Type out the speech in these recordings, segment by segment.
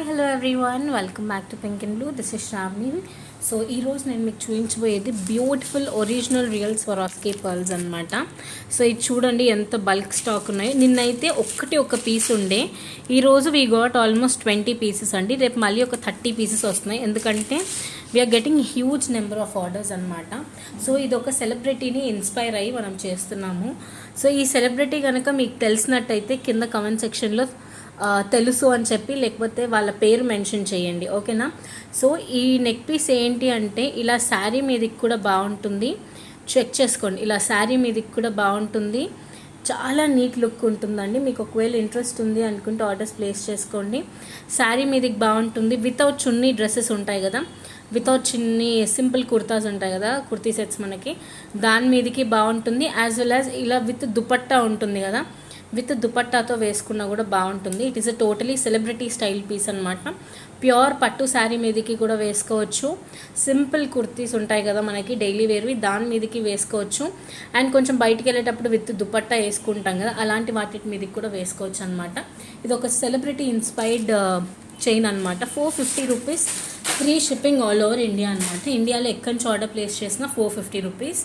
Hi hello everyone, welcome back to pink and blue. This is Sravani. So ఈరోజు నేను మీకు చూపించబోయేది beautiful original real Swarovski pearls అనమాట. So ఇది చూడండి ఎంత బల్క్ స్టాక్ ఉన్నాయో. నిన్నైతే ఒక పీస్ ఉండే, ఈరోజు వీ గాట్ ఆల్మోస్ట్ 20 పీసెస్ అండి. రేపు మళ్ళీ ఒక 30 పీసెస్ వస్తున్నాయి, ఎందుకంటే we're getting huge number of orders అనమాట. సో ఇది ఒక సెలబ్రిటీని ఇన్స్పైర్ అయ్యి మనం చేస్తున్నాము. సో ఈ సెలబ్రిటీ కనుక మీకు తెలిసినట్టయితే కింద కమెంట్ సెక్షన్లో తెలుసు అని చెప్పి, లేకపోతే వాళ్ళ పేరు మెన్షన్ చేయండి, ఓకేనా. సో ఈ నెక్ పీస్ ఏంటి అంటే ఇలా శారీ మీదకి కూడా బాగుంటుంది, చెక్ చేసుకోండి. ఇలా శారీ మీదకి కూడా బాగుంటుంది, చాలా నీట్ లుక్ ఉంటుందండి. మీకు ఒకవేళ ఇంట్రెస్ట్ ఉంది అనుకుంటే ఆర్డర్స్ ప్లేస్ చేసుకోండి. శారీ మీదకి బాగుంటుంది. వితౌట్ చున్నీ డ్రెస్సెస్ ఉంటాయి కదా, వితౌట్ చిన్ని సింపుల్ కుర్తాస్ ఉంటాయి కదా, కుర్తీ సెట్స్ మనకి, దాని మీదకి బాగుంటుంది. యాజ్ వెల్ యాజ్ ఇలా విత్ దుపట్టా ఉంటుంది కదా, విత్ దుపట్టాతో వేసుకున్నా కూడా బాగుంటుంది. It is a totally celebrity style piece అనమాట. ప్యూర్ పట్టు శారీ మీదకి కూడా వేసుకోవచ్చు. సింపుల్ కుర్తీస్ ఉంటాయి కదా మనకి డైలీ వేర్వి, దాని మీదకి వేసుకోవచ్చు. అండ్ కొంచెం బయటికి వెళ్ళేటప్పుడు విత్ దుపట్టా వేసుకుంటాం కదా, అలాంటి వాటి మీదకి కూడా వేసుకోవచ్చు అనమాట. ఇది ఒక సెలబ్రిటీ ఇన్స్పైర్డ్ చైన్ అనమాట. 450 rupees, free shipping all over India అనమాట. ఇండియాలో ఎక్కడి నుంచి ఆర్డర్ ప్లేస్ చేసినా 450 rupees.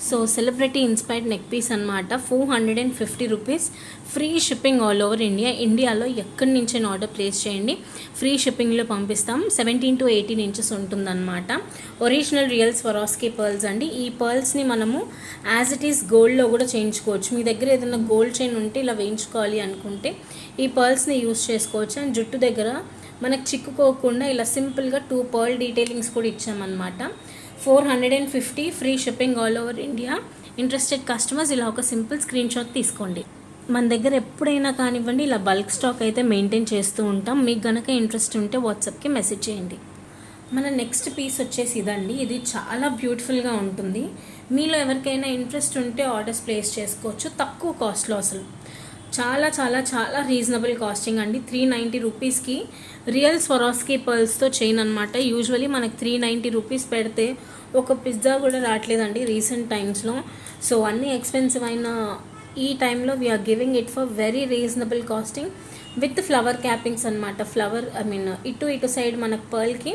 So celebrity inspired neck piece అనమాట. 450 rupees, free shipping all over India. ఇండియాలో ఎక్కడి నుంచైనా ఆర్డర్ ప్లేస్ చేయండి, ఫ్రీ షిప్పింగ్లో పంపిస్తాం. 17 to 18 ఇంచెస్ ఉంటుందన్నమాట. ఒరిజినల్ రియల్ స్వరాస్కీ పర్ల్స్ అండి. ఈ పర్ల్స్ని మనము యాజ్ ఇట్ ఈస్ గోల్డ్లో కూడా చేయించుకోవచ్చు. మీ దగ్గర ఏదైనా గోల్డ్ చైన్ ఉంటే ఇలా వేయించుకోవాలి అనుకుంటే ఈ పర్ల్స్ని యూస్ చేసుకోవచ్చు. అండ్ జుట్టు దగ్గర మనకు చిక్కుకోకుండా ఇలా సింపుల్గా 2 పర్ల్ డీటెయిలింగ్స్ కూడా ఇచ్చామన్నమాట. 450, free shipping all over India. Interested customers ఇలా ఒక సింపుల్ స్క్రీన్ షాట్ తీసుకోండి. మన దగ్గర ఎప్పుడైనా కానివ్వండి ఇలా బల్క్ స్టాక్ అయితే మెయింటైన్ చేస్తూ ఉంటాం. మీకు కనుక ఇంట్రెస్ట్ ఉంటే వాట్సాప్కి మెసేజ్ చేయండి. మన నెక్స్ట్ పీస్ వచ్చేసి ఇదండి. ఇది చాలా బ్యూటిఫుల్గా ఉంటుంది. మీలో ఎవరికైనా ఇంట్రెస్ట్ ఉంటే ఆర్డర్స్ ప్లేస్ చేసుకోవచ్చు. తక్కువ కాస్ట్లో, అసలు చాలా చాలా చాలా రీజనబుల్ కాస్టింగ్ అండి. 390 రూపీస్కి రియల్ స్వరాస్కీ పర్ల్స్తో చైన్ అనమాట. యూజువలీ మనకి 390 రూపీస్ పెడితే ఒక పిజ్జా కూడా రావట్లేదండి రీసెంట్ టైమ్స్లో. సో అన్నీ ఎక్స్పెన్సివ్ అయిన ఈ టైంలో we are giving it for very reasonable costing with flower cappings అనమాట. ఇటు సైడ్ మనకు పర్ల్కి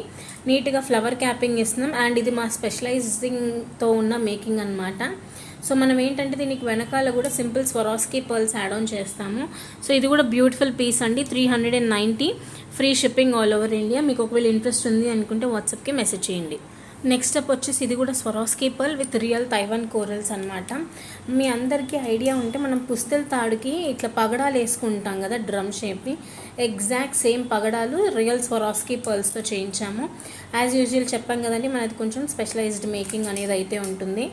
నీట్గా ఫ్లవర్ క్యాపింగ్ ఇస్తున్నాం. అండ్ ఇది మా స్పెషలైజింగ్తో ఉన్న మేకింగ్ అనమాట. సో మనం ఏంటంటే దీనికి వెనకాల కూడా సింపుల్ స్వరాస్కీ పర్ల్స్ యాడ్ ఆన్ చేస్తాము. సో ఇది కూడా బ్యూటిఫుల్ పీస్ అండి. 390, free shipping all over India. మీకు ఒకవేళ ఇంట్రెస్ట్ ఉంది అనుకుంటే వాట్సాప్కి మెసేజ్ చేయండి. నెక్స్ట్ అప్ వచ్చేసి ఇది కూడా స్వరాస్కీ pearl with real Taiwan corals అనమాట. మీ అందరికీ ఐడియా ఉంటే మనం పుస్తెల తాడుకి ఇట్లా పగడాలు వేసుకుంటాం కదా డ్రమ్ షేప్ని, ఎగ్జాక్ట్ సేమ్ పగడాలు రియల్ స్వరాస్కీ పర్ల్స్తో చేయించాము. యాజ్ యూజువల్ చెప్పాం కదండి, మనది కొంచెం స్పెషలైజ్డ్ మేకింగ్ అనేది అయితే ఉంటుంది.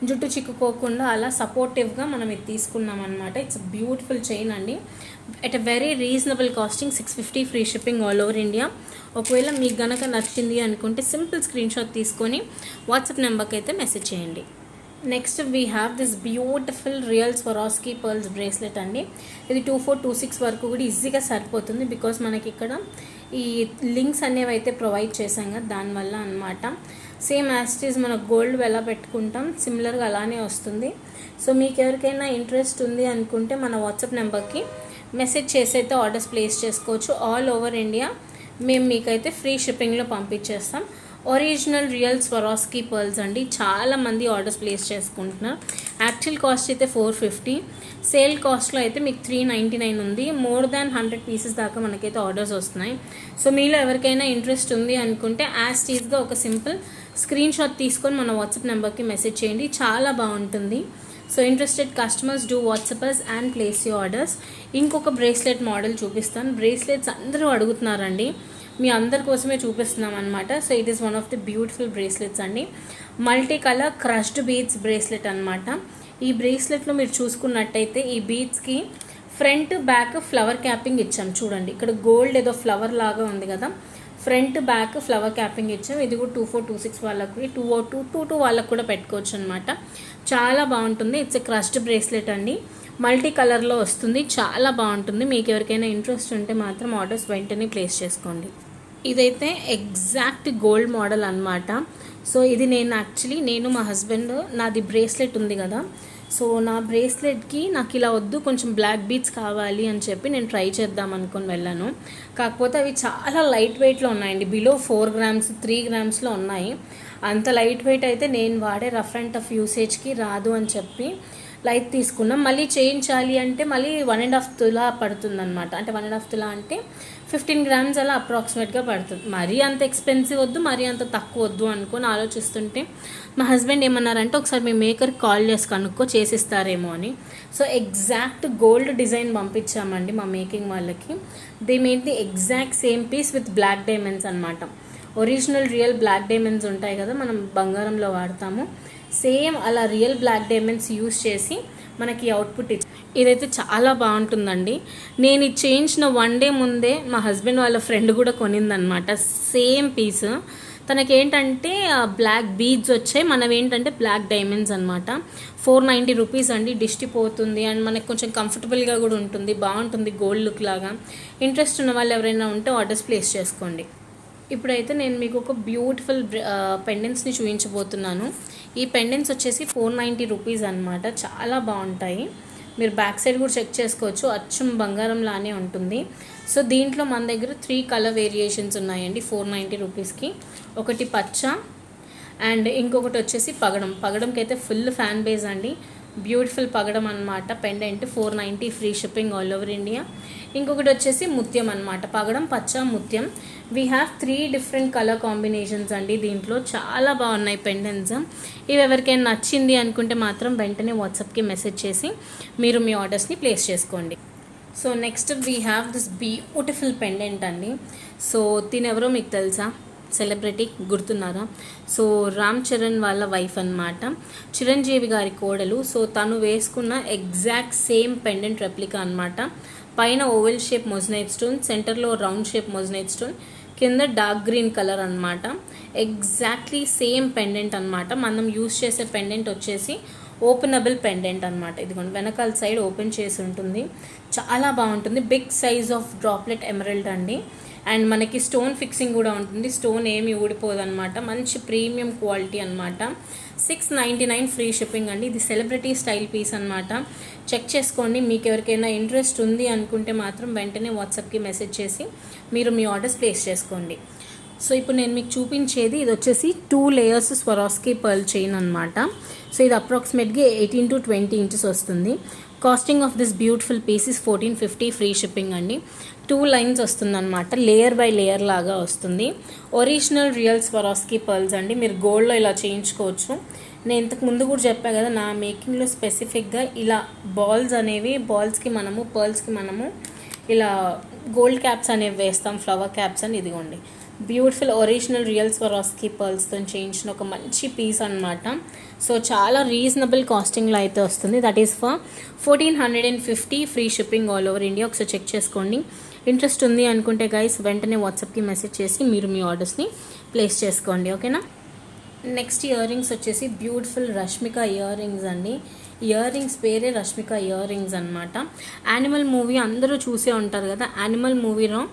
జుట్టు చిక్కుకోకుండా అలా సపోర్టివ్గా మనం ఇది తీసుకున్నాం అనమాట. ఇట్స్ బ్యూటిఫుల్ చైన్ అండి. At a very reasonable costing, 650, free shipping all over India. ఒకవేళ మీకు గనక నచ్చింది అనుకుంటే సింపుల్ స్క్రీన్ షాట్ తీసుకొని వాట్సాప్ నెంబర్కి అయితే మెసేజ్ చేయండి. Next we have this beautiful real Swarovski pearls bracelet అండి. ఇది 2426 వరకు కూడా ఈజీగా సరిపోతుంది, బికాస్ మనకి ఇక్కడ ఈ లింక్స్ అనేవి అయితే ప్రొవైడ్ చేశాం కదా, దానివల్ల అనమాట. సేమ్ యాజ్ ఇట్ ఈజ్ మనకు గోల్డ్ ఎలా పెట్టుకుంటాం సిమిలర్గా అలానే వస్తుంది. సో మీకు ఎవరికైనా ఇంట్రెస్ట్ ఉంది అనుకుంటే మన వాట్సాప్ నెంబర్కి మెసేజ్ చేసి అయితే ఆర్డర్స్ ప్లేస్ చేసుకోవచ్చు. ఆల్ ఓవర్ ఇండియా మేము మీకైతే ఫ్రీ షిప్పింగ్లో పంపించేస్తాం. ఒరిజినల్ రియల్ స్వరాస్కీ పర్ల్స్ అండి. చాలామంది ఆర్డర్స్ ప్లేస్ చేసుకుంటున్నారు. యాక్చువల్ కాస్ట్ అయితే 450, సేల్ కాస్ట్లో అయితే మీకు 399 ఉంది. మోర్ దాన్ 100 పీసెస్ దాకా మనకైతే ఆర్డర్స్ వస్తున్నాయి. సో మీలో ఎవరికైనా ఇంట్రెస్ట్ ఉంది అనుకుంటే యాజ్ టీజ్గా ఒక సింపుల్ స్క్రీన్ షాట్ తీసుకొని మన వాట్సాప్ నెంబర్కి మెసేజ్ చేయండి. చాలా బాగుంటుంది. So interested customers do WhatsApp us and place you orders. ఇంకొక బ్రేస్లెట్ మోడల్ చూపిస్తాను. బ్రేస్లెట్స్ అందరూ అడుగుతున్నారండి, మీ అందరి కోసమే చూపిస్తున్నాం అనమాట. So it is one of the beautiful bracelets అండి. Multi colour crushed beads bracelet అనమాట. ఈ బ్రేస్లెట్లో మీరు చూసుకున్నట్టయితే ఈ బీడ్స్కి ఫ్రంట్ బ్యాక్ ఫ్లవర్ క్యాపింగ్ ఇచ్చాం. చూడండి ఇక్కడ గోల్డ్ ఏదో ఫ్లవర్ లాగా ఉంది కదా, ఫ్రంట్ బ్యాక్ ఫ్లవర్ క్యాపింగ్ ఇచ్చాం. ఇది కూడా 2426 వాళ్ళకి, 20222 వాళ్ళకు కూడా పెట్టుకోవచ్చు అనమాట. చాలా బాగుంటుంది. ఇట్స్ ఎ క్రష్డ్ బ్రేస్లెట్ అండి. మల్టీ కలర్లో వస్తుంది, చాలా బాగుంటుంది. మీకు ఎవరికైనా ఇంట్రెస్ట్ ఉంటే మాత్రం ఆర్డర్స్ వెంటనే ప్లేస్ చేసుకోండి. ఇదైతే ఎగ్జాక్ట్ గోల్డ్ మోడల్ అనమాట. సో ఇది నేను మా హస్బెండ్, నాది బ్రేస్లెట్ ఉంది కదా, సో నా బ్రేస్లెట్కి నాకు ఇలా వద్దు, కొంచెం బ్లాక్ బీడ్స్ కావాలి అని చెప్పి నేను ట్రై చేద్దాం అనుకొని వెళ్ళాను. కాకపోతే అవి చాలా లైట్ వెయిట్లో ఉన్నాయండి, బిలో 4 grams 3 grams ఉన్నాయి. అంత లైట్ వెయిట్ అయితే నేను వాడే రఫ్ అండ్ టఫ్ యూసేజ్కి రాదు అని చెప్పి లైట్ తీసుకున్నాం. మళ్ళీ చేయించాలి అంటే మళ్ళీ 1.5 తులా పడుతుంది అనమాట. అంటే 1.5 తులా అంటే 15 grams అలా అప్రాక్సిమేట్గా పడుతుంది. మరీ అంత ఎక్స్పెన్సివ్ వద్దు, మరీ అంత తక్కువ వద్దు అనుకొని ఆలోచిస్తుంటే మా హస్బెండ్ ఏమన్నారంటే ఒకసారి మీ మేకర్కి కాల్ చేసి కనుక్కో, చేసిస్తారేమో అని. సో ఎగ్జాక్ట్ గోల్డ్ డిజైన్ పంపించామండి మా మేకింగ్ వాళ్ళకి. They made the exact same piece with black diamonds అనమాట. ఒరిజినల్ రియల్ బ్లాక్ డైమండ్స్ ఉంటాయి కదా మనం బంగారంలో వాడతాము, సేమ్ అలా రియల్ బ్లాక్ డైమండ్స్ యూస్ చేసి మనకి అవుట్పుట్ ఇదైతే చాలా బాగుంటుందండి. నేను ఇది చేయించిన 1 day ముందే మా హస్బెండ్ వాళ్ళ ఫ్రెండ్ కూడా కొనిందనమాట సేమ్ పీస్. తనకేంటంటే బ్లాక్ బీడ్స్ వచ్చాయి, మనం ఏంటంటే బ్లాక్ డైమండ్స్ అనమాట. 490 రూపీస్ అండి. డిస్టి పోతుంది అండ్ మనకు కొంచెం కంఫర్టబుల్గా కూడా ఉంటుంది, బాగుంటుంది గోల్డ్ లుక్ లాగా. ఇంట్రెస్ట్ ఉన్న వాళ్ళు ఎవరైనా ఉంటే ఆర్డర్స్ ప్లేస్ చేసుకోండి. ఇప్పుడైతే నేను మీకు ఒక బ్యూటిఫుల్ పెండెంట్స్ని చూపించబోతున్నాను. ఈ పెండెంట్స్ వచ్చేసి 490 రూపీస్ అనమాట. చాలా బాగుంటాయి, మీరు బ్యాక్ సైడ్ కూడా చెక్ చేసుకోవచ్చు, అచ్చం బంగారం లానే ఉంటుంది. సో దీంట్లో మన దగ్గర 3 కలర్ వేరియేషన్స్ ఉన్నాయండి 490 రూపీస్కి. ఒకటి పచ్చ అండ్ ఇంకొకటి వచ్చేసి పగడంకి అయితే ఫుల్ ఫ్యాన్ బేస్ అండి. బ్యూటిఫుల్ పగడం అనమాట. Pendant 490 free shipping all over India. ఇంకొకటి వచ్చేసి ముత్యం అనమాట, పగడం పచ్చ ముత్యం. We have 3 different colour combinations అండి దీంట్లో. చాలా బాగున్నాయి పెండెంట్స్. ఇవి ఎవరికైనా నచ్చింది అనుకుంటే మాత్రం వెంటనే వాట్సాప్కి మెసేజ్ చేసి మీరు మీ ఆర్డర్స్ని ప్లేస్ చేసుకోండి. So next we have this beautiful pendant అండి. సో తినెవరో మీకు తెలుసా? సెలబ్రిటీ గుర్తున్నారా? సో రామ్ చరణ్ వాళ్ళ వైఫ్ అనమాట, చిరంజీవి గారి కోడలు. సో తను వేసుకున్న ఎగ్జాక్ట్ సేమ్ పెండెంట్ రెప్లికా అనమాట. పైన ఓవెల్ షేప్ మొజనైట్ స్టోన్, సెంటర్లో రౌండ్ షేప్ మొజనైట్ స్టోన్, కింద డార్క్ గ్రీన్ కలర్ అనమాట. ఎగ్జాక్ట్లీ సేమ్ పెండెంట్ అనమాట. మనం యూస్ చేసే పెండెంట్ వచ్చేసి ఓపెనబుల్ పెండెంట్ అనమాట. ఇదిగోండి వెనకాల సైడ్ ఓపెన్ చేసి ఉంటుంది, చాలా బాగుంటుంది. Big size of droplet emerald అండి. అండ్ మనకి స్టోన్ ఫిక్సింగ్ కూడా ఉంటుంది, స్టోన్ ఏమి ఊడిపోదు అనమాట. మంచి ప్రీమియం క్వాలిటీ అనమాట. 699 ఫ్రీ షిప్పింగ్ అండి. ఇది సెలబ్రిటీ స్టైల్ పీస్ అనమాట. చెక్ చేసుకోండి. మీకు ఎవరికైనా ఇంట్రెస్ట్ ఉంది అనుకుంటే మాత్రం వెంటనే వాట్సాప్కి మెసేజ్ చేసి మీరు మీ ఆర్డర్స్ ప్లేస్ చేసుకోండి. సో ఇప్పుడు నేను మీకు చూపించేది ఇది వచ్చేసి 2 layers స్వరాస్కీ పర్ల్ చైన్ అనమాట. సో ఇది అప్రాక్సిమేట్గా 18 to 20 inches వస్తుంది. Costing of this beautiful piece is 1450 free shipping అండి. 2 lines వస్తుందన్నమాట, లేయర్ బై లేయర్ లాగా వస్తుంది. ఒరిజినల్ రియల్ స్వరాస్కీ పర్ల్స్ అండి. మీరు గోల్డ్లో ఇలా చేయించుకోవచ్చు. నేను ఇంతకు ముందు కూడా చెప్పా కదా, నా మేకింగ్లో స్పెసిఫిక్గా ఇలా బాల్స్కి మనము పర్ల్స్కి మనము ఇలా గోల్డ్ క్యాప్స్ అనేవి వేస్తాం, ఫ్లవర్ క్యాప్స్ అని. ఇదిగోండి బ్యూటిఫుల్ ఒరిజినల్ రియల్ స్వరాస్కీ పర్ల్స్తో చేయించిన ఒక మంచి పీస్ అనమాట. సో చాలా రీజనబుల్ కాస్టింగ్లో అయితే వస్తుంది. That is for 1450 free shipping all over India. ఒకసారి చెక్ చేసుకోండి. ఇంట్రెస్ట్ ఉంది అనుకుంటే గైస్ వెంటనే వాట్సాప్కి మెసేజ్ చేసి మీరు మీ ఆర్డర్స్ని ప్లేస్ చేసుకోండి, ఓకేనా? నెక్స్ట్ ఇయర్ రింగ్స్ వచ్చేసి బ్యూటిఫుల్ రష్మిక ఇయర్ రింగ్స్ అండి. ఇయర్ రింగ్స్ పేరే రష్మిక ఇయర్ రింగ్స్ అనమాట. యానిమల్ మూవీ అందరూ చూసే ఉంటారు కదా. యానిమల్ మూవీలో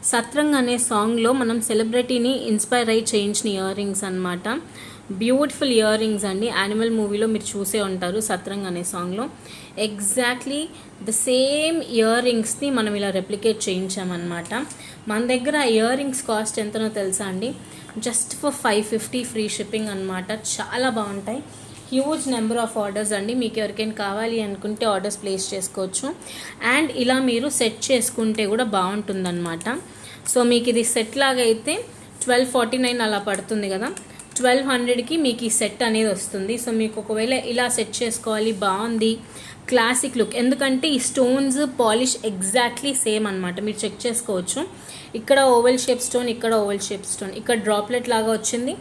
సత్రంగ్ అనే సాంగ్లో మనం సెలబ్రిటీని ఇన్స్పైర్ అయ్యి చేయించిన ఇయర్ రింగ్స్ అనమాట. బ్యూటిఫుల్ ఇయర్ రింగ్స్ అండి. యానిమల్ మూవీలో మీరు చూసే ఉంటారు సత్రంగ్ అనే సాంగ్లో. ఎగ్జాక్ట్లీ ద సేమ్ ఇయర్ రింగ్స్ని మనం ఇలా రెప్లికేట్ చేయించామన్నమాట. మన దగ్గర ఇయర్ రింగ్స్ కాస్ట్ ఎంతనో తెలుసా అండి? జస్ట్ ఫర్ 550 ఫ్రీ షిప్పింగ్ అనమాట. చాలా బాగుంటాయి. హ్యూజ్ నెంబర్ ఆఫ్ ఆర్డర్స్ అండి. మీకు ఎవరికైనా కావాలి అనుకుంటే ఆర్డర్స్ ప్లేస్ చేసుకోవచ్చు. అండ్ ఇలా మీరు సెట్ చేసుకుంటే కూడా బాగుంటుందన్నమాట. సో మీకు ఇది సెట్ లాగా అయితే 1249 అలా పడుతుంది కదా, 1200కి మీకు ఈ సెట్ అనేది వస్తుంది. సో మీకు ఒకవేళ ఇలా సెట్ చేసుకోవాలి, బాగుంది క్లాసిక్ లుక్, ఎందుకంటే ఈ స్టోన్స్ పాలిష్ ఎగ్జాక్ట్లీ సేమ్ అనమాట. మీరు చెక్ చేసుకోవచ్చు. ఇక్కడ ఓవెల్ షేప్ స్టోన్, ఇక్కడ ఓవెల్ షేప్ స్టోన్, ఇక్కడ డ్రాప్లెట్ లాగా వచ్చింది,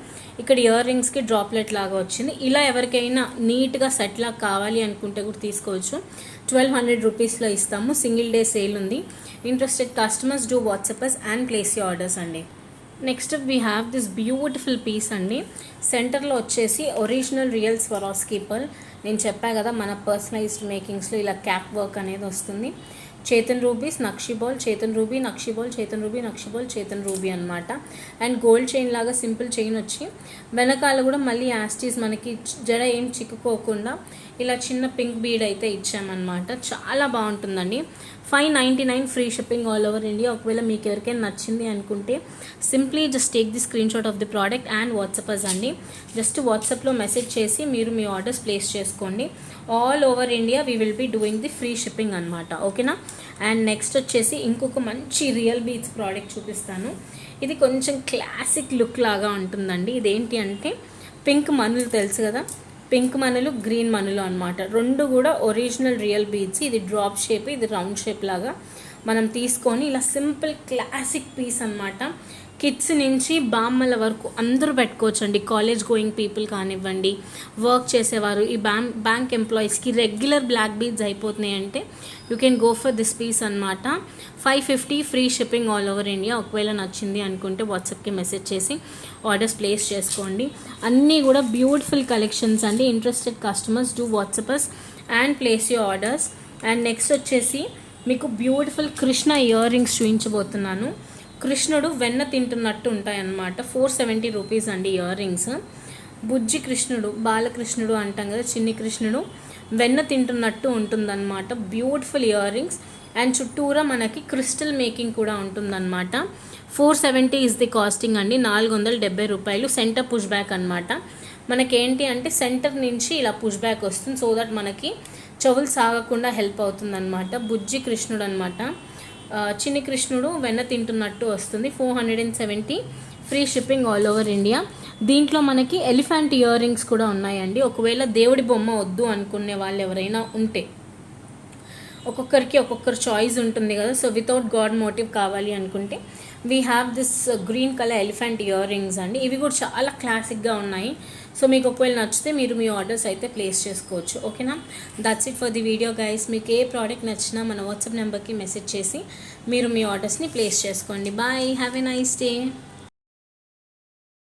ఇక్కడ ఇయర్ రింగ్స్కి డ్రాప్లెట్ లాగా వచ్చింది. ఇలా ఎవరికైనా నీట్గా సెట్ లాగా కావాలి అనుకుంటే కూడా తీసుకోవచ్చు. 1200 రూపీస్లో ఇస్తాము. సింగిల్ డే సేల్ ఉంది. Interested customers do WhatsApp us and place you orders అండి. Next we have this beautiful piece అండి. సెంటర్లో వచ్చేసి ఒరిజినల్ రియల్ స్వరాస్కీ పర్ల్. నేను చెప్పా కదా మన పర్సనలైజ్డ్ మేకింగ్స్లో ఇలా క్యాప్ వర్క్ అనేది వస్తుంది. చేతన్ రూబీస్ నక్షిబాల్, చేతన్ రూబీ నక్షిబాల్, చేతన్ రూబీ నక్షిబాల్, చేతన్ రూబీ అనమాట. అండ్ గోల్డ్ చైన్ లాగా సింపుల్ చైన్ వచ్చి వెనకాల కూడా మళ్ళీ యాస్టీస్ మనకి జడ ఏం చిక్కుకోకుండా ఇలా చిన్న పింక్ బీడ్ అయితే ఇచ్చామన్నమాట. చాలా బాగుంటుందండి. 599 free shipping all over India. ఒకవేళ మీకు ఎవరికైనా నచ్చింది అనుకుంటే simply just take the screenshot of the product and WhatsApp us అండి. జస్ట్ వాట్సాప్లో మెసేజ్ చేసి మీరు మీ ఆర్డర్స్ ప్లేస్ చేసుకోండి. All over India we will be doing the free shipping అనమాట. ఓకేనా. అండ్ నెక్స్ట్ వచ్చేసి ఇంకొక మంచి రియల్ బీట్స్ ప్రోడక్ట్ చూపిస్తాను. ఇది కొంచెం క్లాసిక్ లుక్ లాగా ఉంటుందండి. ఇదేంటి అంటే పింక్ మనులు తెలుసు కదా, పింక్ మనులు గ్రీన్ మనులు అనమాట. రెండు కూడా ఒరిజినల్ రియల్ బీడ్స్. ఇది డ్రాప్ షేప్, ఇది రౌండ్ షేప్ లాగా మనం తీసుకొని ఇలా సింపుల్ క్లాసిక్ పీస్ అనమాట. కిడ్స్ నుంచి బామ్మల వరకు అందరూ పెట్టుకోవచ్చు అండి. కాలేజ్ గోయింగ్ పీపుల్ కానివ్వండి, వర్క్ చేసేవారు, ఈ బ్యాంక్ ఎంప్లాయీస్కి రెగ్యులర్ బ్లాక్ బీడ్స్ అయిపోతున్నాయి అంటే you can go for this piece అనమాట. 550 free shipping all over India. ఒకవేళ నచ్చింది అనుకుంటే వాట్సాప్కి మెసేజ్ చేసి ఆర్డర్స్ ప్లేస్ చేసుకోండి. అన్నీ కూడా బ్యూటిఫుల్ కలెక్షన్స్ అండి. Interested customers do WhatsApps and place your orders. And next వచ్చేసి మీకు బ్యూటిఫుల్ కృష్ణ ఇయర్ రింగ్స్ చూపించబోతున్నాను. కృష్ణుడు వెన్న తింటున్నట్టు ఉంటాయన్నమాట. 470 రూపీస్ అండి ఇయర్ రింగ్స్. బుజ్జి కృష్ణుడు, బాలకృష్ణుడు అంటాం కదా, చిన్ని కృష్ణుడు వెన్న తింటున్నట్టు ఉంటుందన్నమాట. బ్యూటిఫుల్ ఇయర్ రింగ్స్ అండ్ చుట్టూరా మనకి క్రిస్టల్ మేకింగ్ కూడా ఉంటుందన్నమాట. 470 ఇస్ ది కాస్టింగ్ అండి. 470 రూపాయలు. సెంటర్ పుష్ బ్యాక్ అనమాట. మనకేంటి అంటే సెంటర్ నుంచి ఇలా పుష్ బ్యాక్ వస్తుంది, సో దట్ మనకి చెవులు సాగకుండా హెల్ప్ అవుతుందన్నమాట. బుజ్జి కృష్ణుడు అనమాట. చిన్ని కృష్ణుడు వెన్న తింటున్నట్టు వస్తుంది. 470 free shipping all over India. దీంట్లో మనకి ఎలిఫెంట్ ఇయర్ రింగ్స్ కూడా ఉన్నాయండి. ఒకవేళ దేవుడి బొమ్మ వద్దు అనుకునే వాళ్ళు ఎవరైనా ఉంటే, ఒక్కొక్కరికి ఒక్కొక్కరు చాయిస్ ఉంటుంది కదా. సో వితౌట్ గాడ్ మోటివ్ కావాలి అనుకుంటే we have this green colour elephant ear rings అండి. ఇవి కూడా చాలా క్లాసిక్గా ఉన్నాయి. సో మీకు ఒకవేళ నచ్చితే మీరు మీ ఆర్డర్స్ అయితే ప్లేస్ చేసుకోవచ్చు. ఓకేనా. That's it for the video guys. మీకు ఏ ప్రోడక్ట్ నచ్చినా మన వాట్సాప్ నెంబర్కి మెసేజ్ చేసి మీరు మీ ఆర్డర్స్ని ప్లేస్ చేసుకోండి. Bye, have a nice day.